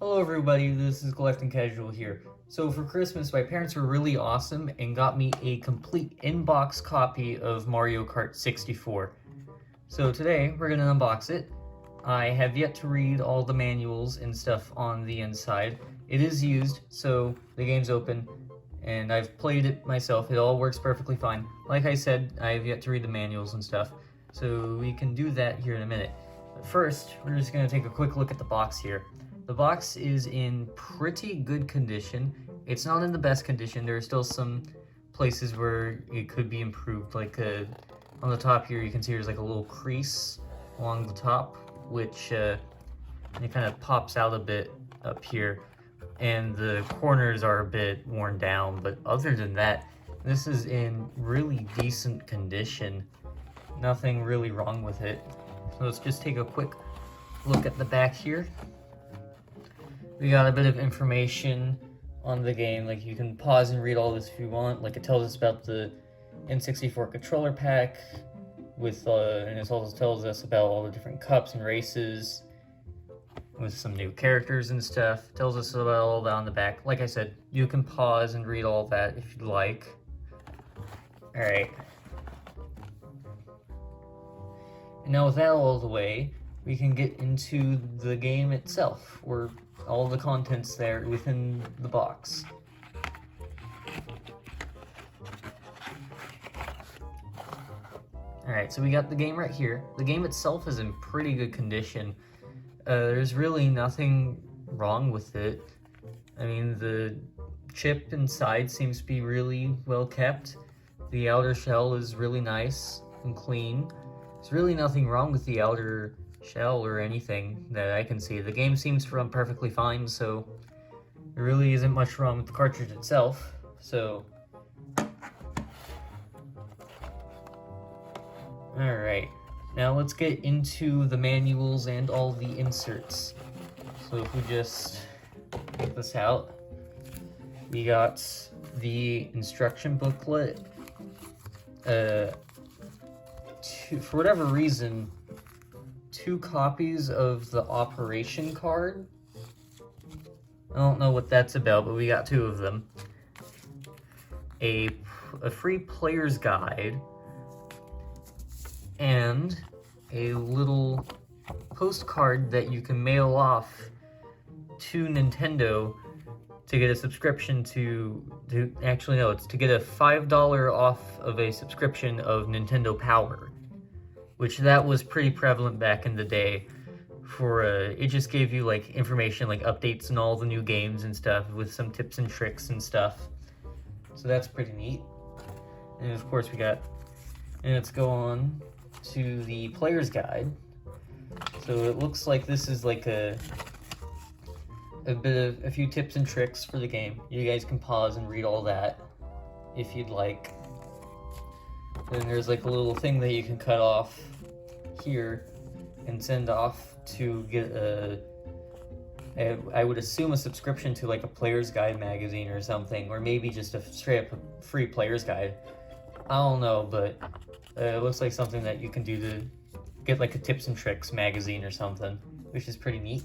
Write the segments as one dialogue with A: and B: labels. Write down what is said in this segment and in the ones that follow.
A: Hello everybody, this is Collecting Casual here. So for Christmas, my parents were really awesome and got me a complete in-box copy of Mario Kart 64. So today, we're gonna unbox it. I have yet to read all the manuals and stuff on the inside. It is used, so the game's open, and I've played it myself. It all works perfectly fine. Like I said, I have yet to read the manuals and stuff, so we can do that here in a minute. But first, we're just gonna take a quick look at the box here. The box is in pretty good condition. It's not in the best condition. There are still some places where it could be improved. Like on the top here, you can see there's like a little crease along the top, which it kind of pops out a bit up here. And the corners are a bit worn down, but other than that, this is in really decent condition. Nothing really wrong with it. So let's just take a quick look at the back here. We got a bit of information on the game, like you can pause and read all this if you want. Like it tells us about the N64 Controller Pack, with and it also tells us about all the different cups and races, with some new characters and stuff. It tells us about all that on the back. Like I said, you can pause and read all that if you'd like. Alright. And now with that all the way, we can get into the game itself, or all the contents there within the box. Alright, so we got the game right here. The game itself is in pretty good condition. There's really nothing wrong with it. I mean, the chip inside seems to be really well kept. The outer shell is really nice and clean. There's really nothing wrong with the outer shell or anything that I can see. The game seems to run perfectly fine, so there really isn't much wrong with the cartridge itself. So alright, now let's get into the manuals and all the inserts. So if we just take this out, we got the instruction booklet. For whatever reason, 2 copies of the operation card. I don't know what that's about, but we got 2 of them. A free player's guide, and a little postcard that you can mail off to Nintendo to get a subscription actually no, it's to get a $5 off of a subscription of Nintendo Power, which that was pretty prevalent back in the day. For it just gave you like information, like updates and all the new games and stuff, with some tips and tricks and stuff. So that's pretty neat. And of course and let's go on to the player's guide. So it looks like this is like a few tips and tricks for the game. You guys can pause and read all that if you'd like. Then there's like a little thing that you can cut off here and send off to get I would assume a subscription to like a player's guide magazine or something, or maybe just a straight up free player's guide. I don't know, but it looks like something that you can do to get like a tips and tricks magazine or something, which is pretty neat.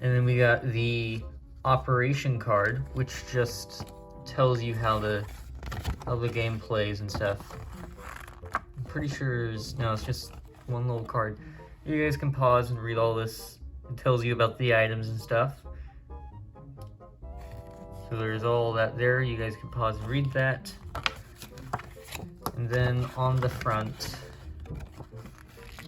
A: And then we got the operation card, which just tells you how the game plays and stuff. I'm pretty sure it's just one little card. You guys can pause and read all this. It tells you about the items and stuff. So there's all that there. You guys can pause and read that. And then on the front,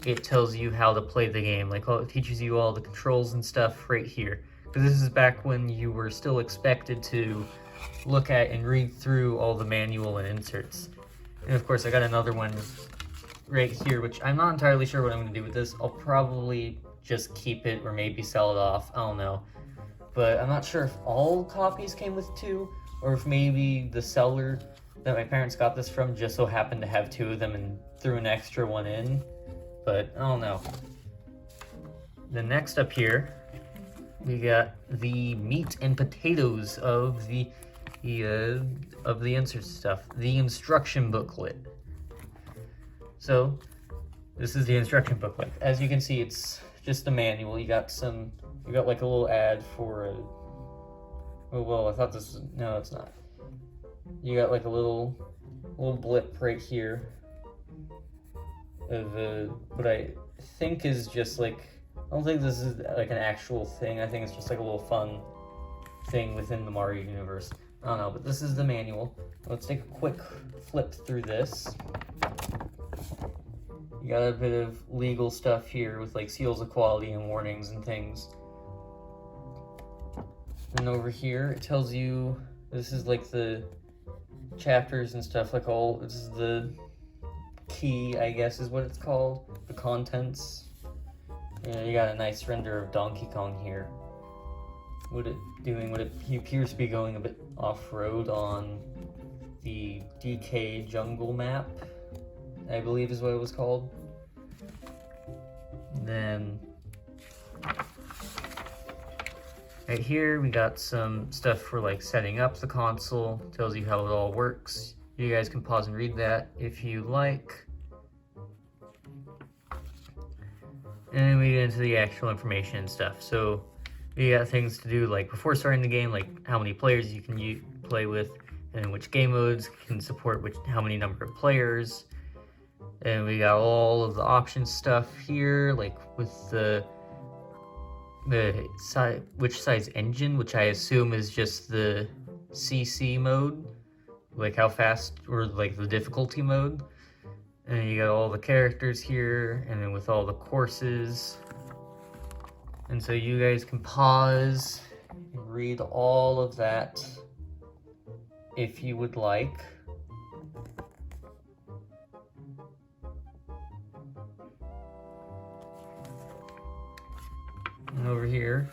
A: it tells you how to play the game. Like it teaches you all the controls and stuff right here. Because this is back when you were still expected to look at and read through all the manual and inserts. And of course I got another one right here, which I'm not entirely sure what I'm going to do with this. I'll probably just keep it or maybe sell it off. I don't know. But I'm not sure if all copies came with 2, or if maybe the seller that my parents got this from just so happened to have 2 of them and threw an extra one in. But I don't know. Then next up here, we got the meat and potatoes of the insert stuff, the instruction booklet. So this is the instruction booklet. As you can see, it's just a manual. You got some You got like a little ad for a... Oh, well, I thought this was... No, it's not. You got like a little blip right here of what I think is just like... I don't think this is like an actual thing. I think it's just like a little fun thing within the Mario universe. I don't know, but this is the manual. Let's take a quick flip through this. You got a bit of legal stuff here with like seals of quality and warnings and things. And over here, it tells you, this is like the chapters and stuff, like all, this is the key, I guess is what it's called, the contents. And you got a nice render of Donkey Kong here. He appears to be going a bit off-road on the DK jungle map, I believe is what it was called. Then right here we got some stuff for like setting up the console. Tells you how it all works. You guys can pause and read that if you like. And then we get into the actual information and stuff. So we got things to do like before starting the game, like how many players you can play with, and which game modes can support how many number of players. And we got all of the options stuff here, like with which size engine, which I assume is just the CC mode, like how fast, or like the difficulty mode. And then you got all the characters here, and then with all the courses. And so you guys can pause and read all of that if you would like. And over here,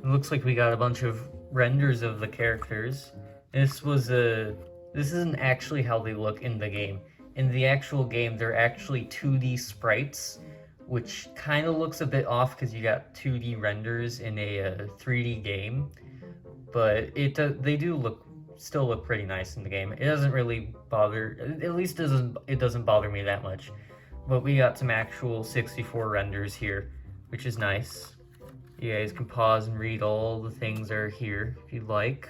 A: it looks like we got a bunch of renders of the characters. This isn't actually how they look in the game. In the actual game, they're actually 2D sprites, which kind of looks a bit off because you got 2D renders in a 3D game. But they do still look pretty nice in the game. It doesn't really bother, at least it doesn't bother me that much. But we got some actual 64 renders here, which is nice. You guys can pause and read all the things that are here if you'd like.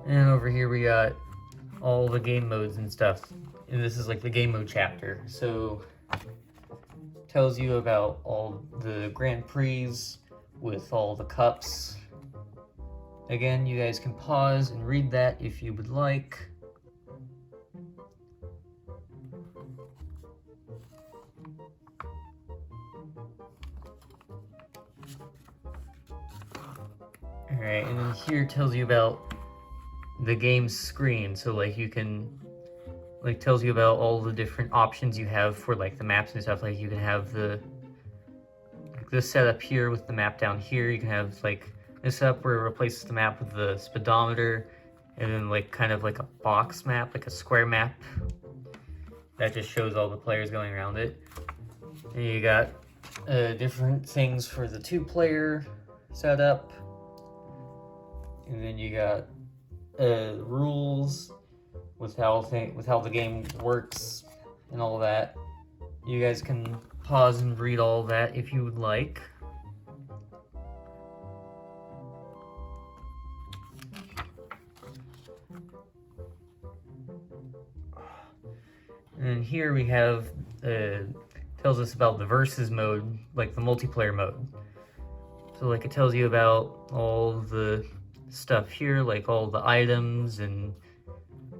A: And over here we got all the game modes and stuff. And this is like the game mode chapter. So tells you about all the Grand Prix with all the cups. Again, you guys can pause and read that if you would like. Alright, and then here it tells you about the game's screen. So like you can, like tells you about all the different options you have for like the maps and stuff. Like you can have this setup here with the map down here. You can have like this setup where it replaces the map with the speedometer, and then like kind of like a box map, like a square map that just shows all the players going around it. And you got different things for the 2-player setup. And then you got rules with how the game works and all that. You guys can pause and read all that if you would like. And here we have tells us about the versus mode, like the multiplayer mode. So like it tells you about all the stuff here, like all the items and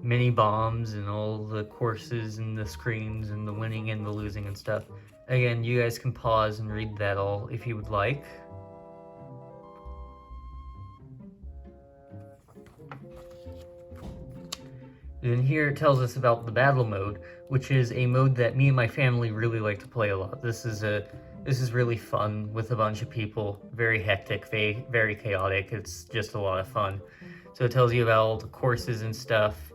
A: mini bombs and all the courses and the screens and the winning and the losing and stuff. Again, you guys can pause and read that all if you would like. And here it tells us about the battle mode, which is a mode that me and my family really like to play a lot. This is really fun with a bunch of people. Very hectic, very chaotic. It's just a lot of fun. So it tells you about all the courses and stuff,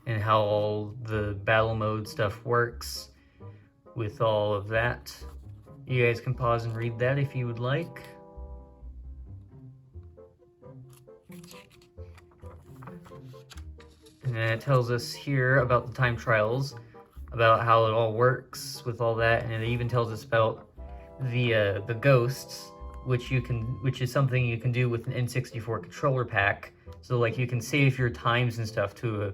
A: and how all the battle mode stuff works with all of that. You guys can pause and read that if you would like. And then it tells us here about the time trials, about how it all works with all that, and it even tells us about the ghosts, which is something you can do with an N64 Controller Pack. So like you can save your times and stuff to a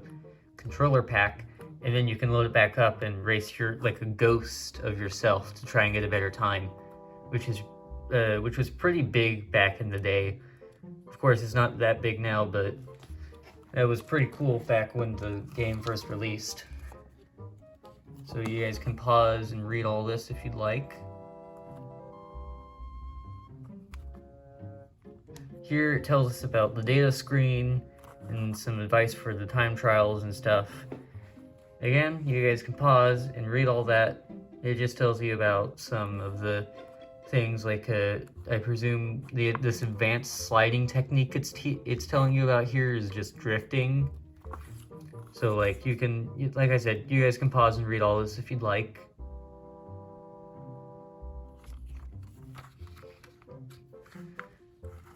A: controller pack, and then you can load it back up and race your like a ghost of yourself to try and get a better time, which was pretty big back in the day. Of course, it's not that big now, but that was pretty cool back when the game first released. So you guys can pause and read all this if you'd like. Here it tells us about the data screen and some advice for the time trials and stuff. Again, you guys can pause and read all that. It just tells you about some of the things like I presume this advanced sliding technique it's telling you about here is just drifting. So like like I said, you guys can pause and read all this if you'd like.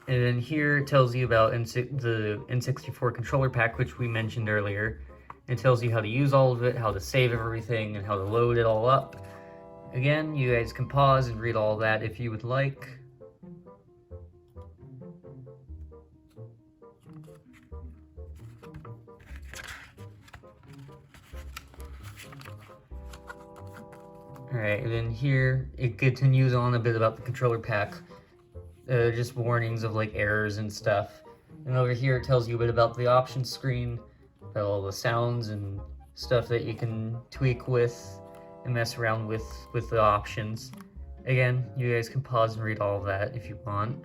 A: And then here it tells you about the N64 Controller Pack, which we mentioned earlier. It tells you how to use all of it, how to save everything, and how to load it all up. Again, you guys can pause and read all that if you would like. Alright, and then here it continues on a bit about the controller pack. Just warnings of like errors and stuff. And over here it tells you a bit about the options screen, about all the sounds and stuff that you can tweak with and mess around with the options. Again, you guys can pause and read all of that if you want.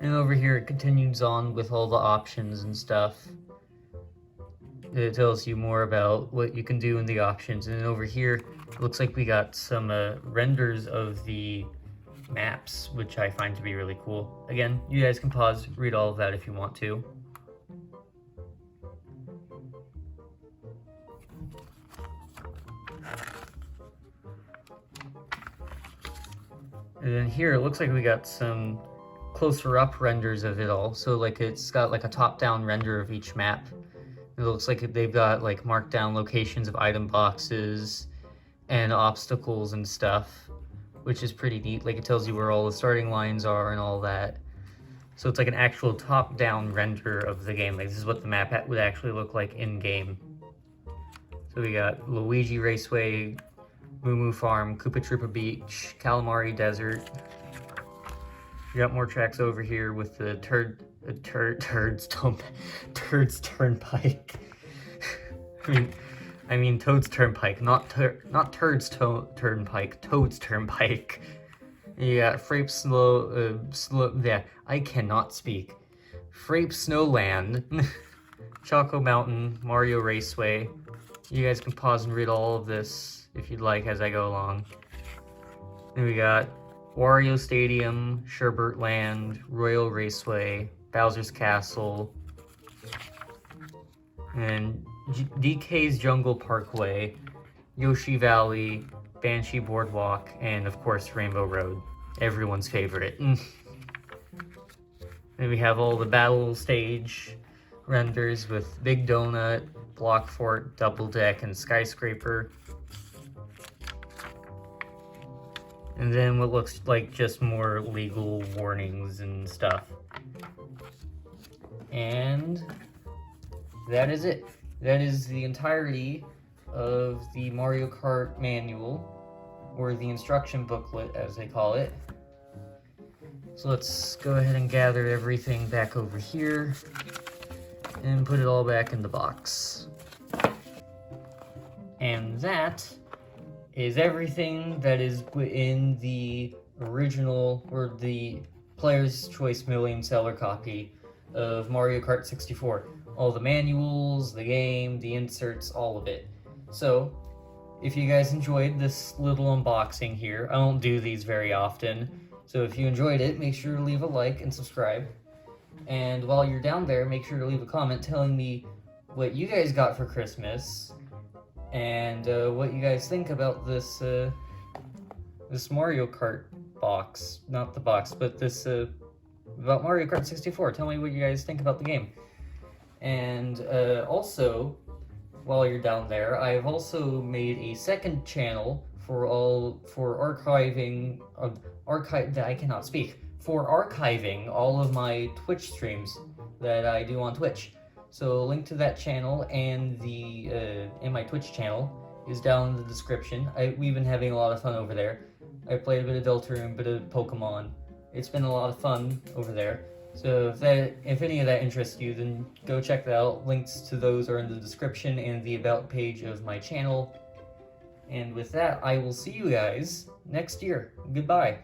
A: And over here it continues on with all the options and stuff. It tells you more about what you can do in the options. And then over here, it looks like we got some renders of the maps, which I find to be really cool. Again, you guys can pause, read all of that if you want to. And then here, it looks like we got some closer up renders of it all. So like it's got like a top-down render of each map. It looks like they've got like marked down locations of item boxes and obstacles and stuff, which is pretty neat. Like it tells you where all the starting lines are and all that. So it's like an actual top-down render of the game. Like this is what the map would actually look like in-game. So we got Luigi Raceway, Moo Moo Farm, Koopa Troopa Beach, Calamari Desert. We got more tracks over here with the Turds Turnpike. I mean Toad's Turnpike, not Turds Turnpike, Toad's Turnpike. You got Frape yeah, I cannot speak. Frape Snowland, Choco Mountain, Mario Raceway. You guys can pause and read all of this if you'd like as I go along. Then we got Wario Stadium, Sherbert Land, Royal Raceway, Bowser's Castle, and DK's Jungle Parkway, Yoshi Valley, Banshee Boardwalk, and of course Rainbow Road, everyone's favorite. Then we have all the battle stage renders with Big Donut, Block Fort, Double Deck, and Skyscraper. And then what looks like just more legal warnings and stuff. And that is it. That is the entirety of the Mario Kart manual, or the instruction booklet as they call it. So let's go ahead and gather everything back over here and put it all back in the box. And that is everything that is in the original, or the Player's Choice Million Seller copy of Mario Kart 64. All the manuals, the game, the inserts, all of it. So, if you guys enjoyed this little unboxing here, I don't do these very often, so if you enjoyed it, make sure to leave a like and subscribe. And while you're down there, make sure to leave a comment telling me what you guys got for Christmas, and what you guys think about this Mario Kart box. Not the box, but this about Mario Kart 64. Tell me what you guys think about the game. And also, while you're down there, I've also made a second channel for archiving all of my Twitch streams that I do on Twitch. So link to that channel and my Twitch channel is down in the description. We've been having a lot of fun over there. I played a bit of Deltarune, a bit of Pokemon. It's been a lot of fun over there. So if any of that interests you, then go check that out. Links to those are in the description and the about page of my channel. And with that, I will see you guys next year. Goodbye.